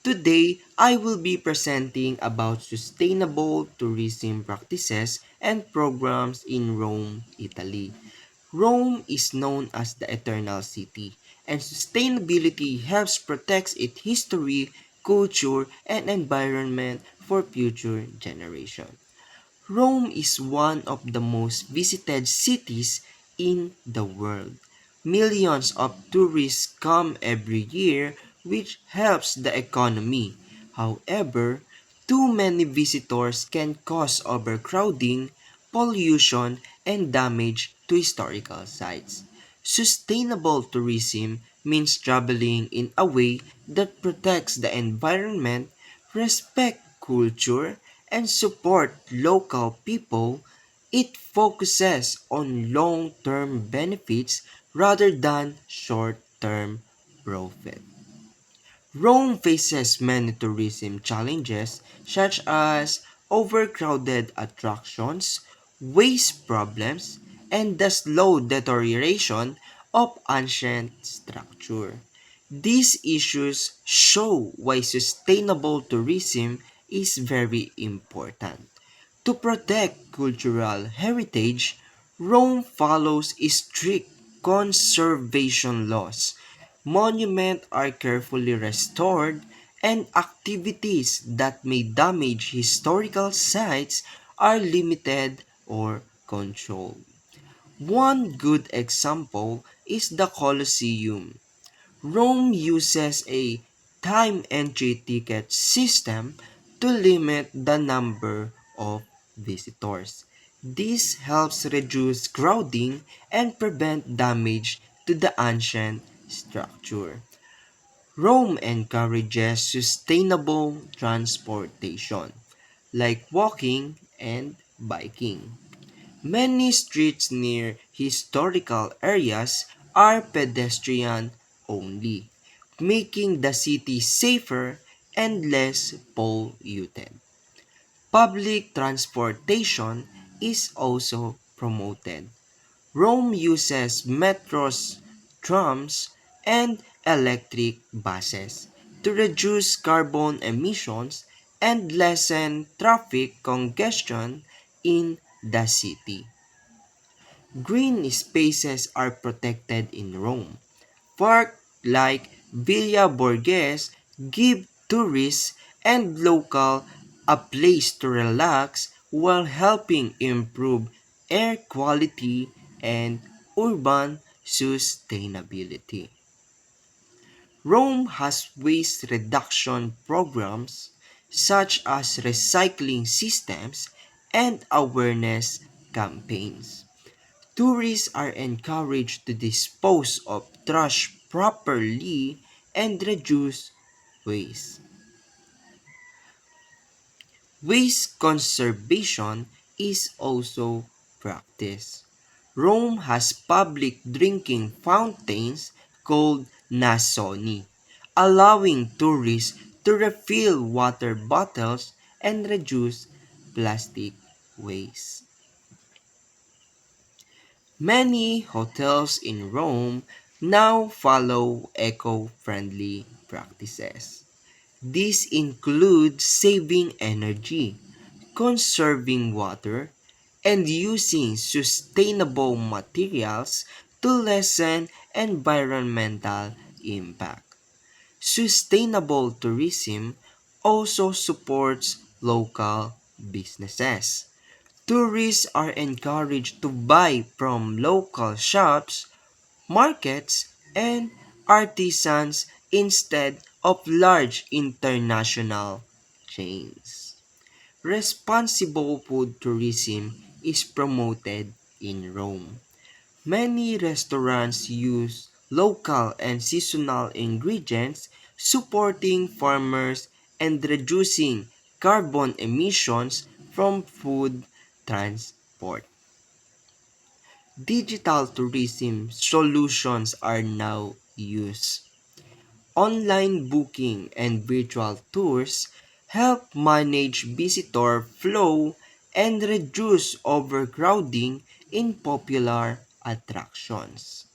Today, I will be presenting about sustainable tourism practices and programs in Rome, Italy. Rome is known as the Eternal City, and sustainability helps protect its history, culture, and environment for future generations. Rome is one of the most visited cities in the world. Millions of tourists come every year, which helps the economy. However, too many visitors can cause overcrowding, pollution, and damage to historical sites. Sustainable tourism means traveling in a way that protects the environment, respect culture, and support local people. It focuses on long-term benefits rather than short-term profit. Rome faces many tourism challenges such as overcrowded attractions, waste problems, and the slow deterioration of ancient structure. These issues show why sustainable tourism is very important. To protect cultural heritage, Rome follows strict conservation laws. Monuments are carefully restored, and activities that may damage historical sites are limited or controlled. One good example is the Colosseum. Rome uses a time entry ticket system to limit the number of visitors. This helps reduce crowding and prevent damage to the ancient structure. Rome encourages sustainable transportation, like walking and biking. Many streets near historical areas are pedestrian only, making the city safer and less polluted. Public transportation is also promoted. Rome uses metros, trams, and electric buses to reduce carbon emissions and lessen traffic congestion in the city. Green spaces are protected in Rome. Parks like Villa Borghese give tourists and local a place to relax while helping improve air quality and urban sustainability. Rome has waste reduction programs such as recycling systems and awareness campaigns. Tourists are encouraged to dispose of trash properly and reduce waste. Waste conservation is also practiced. Rome has public drinking fountains called Nasoni, allowing tourists to refill water bottles and reduce plastic waste. Many hotels in Rome now follow eco-friendly practices. This includes saving energy, conserving water, and using sustainable materials to lessen environmental impact. Sustainable tourism also supports local businesses. Tourists are encouraged to buy from local shops, markets, and artisans instead of large international chains. Responsible food tourism is promoted in Rome. Many restaurants use local and seasonal ingredients, supporting farmers and reducing carbon emissions from food transport. Digital tourism solutions are now used. Online booking and virtual tours help manage visitor flow and reduce overcrowding in popular attractions.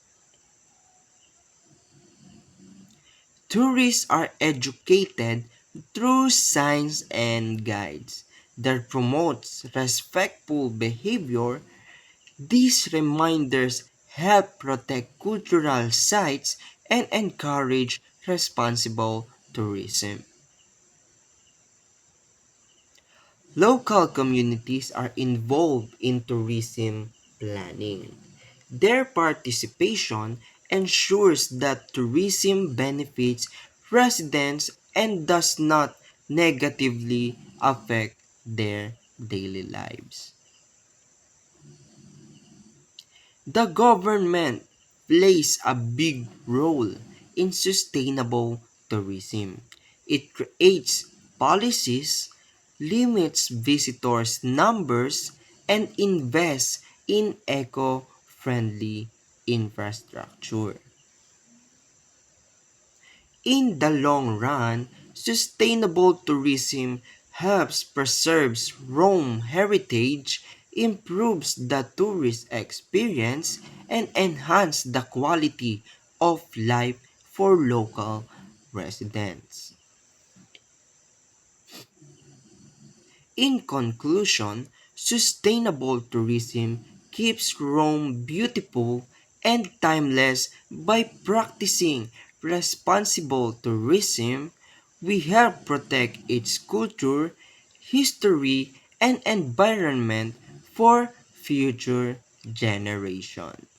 Tourists are educated through signs and guides that promotes respectful behavior. These reminders help protect cultural sites and encourage responsible tourism. Local communities are involved in tourism planning. Their participation ensures that tourism benefits residents and does not negatively affect their daily lives. The government plays a big role in sustainable tourism. It creates policies, limits visitors' numbers, and invests in eco-friendly infrastructure. In the long run, sustainable tourism helps preserves Rome heritage, improves the tourist experience, and enhance the quality of life for local residents. In conclusion, sustainable tourism keeps Rome beautiful and timeless. By practicing responsible tourism, we help protect its culture, history, and environment for future generations.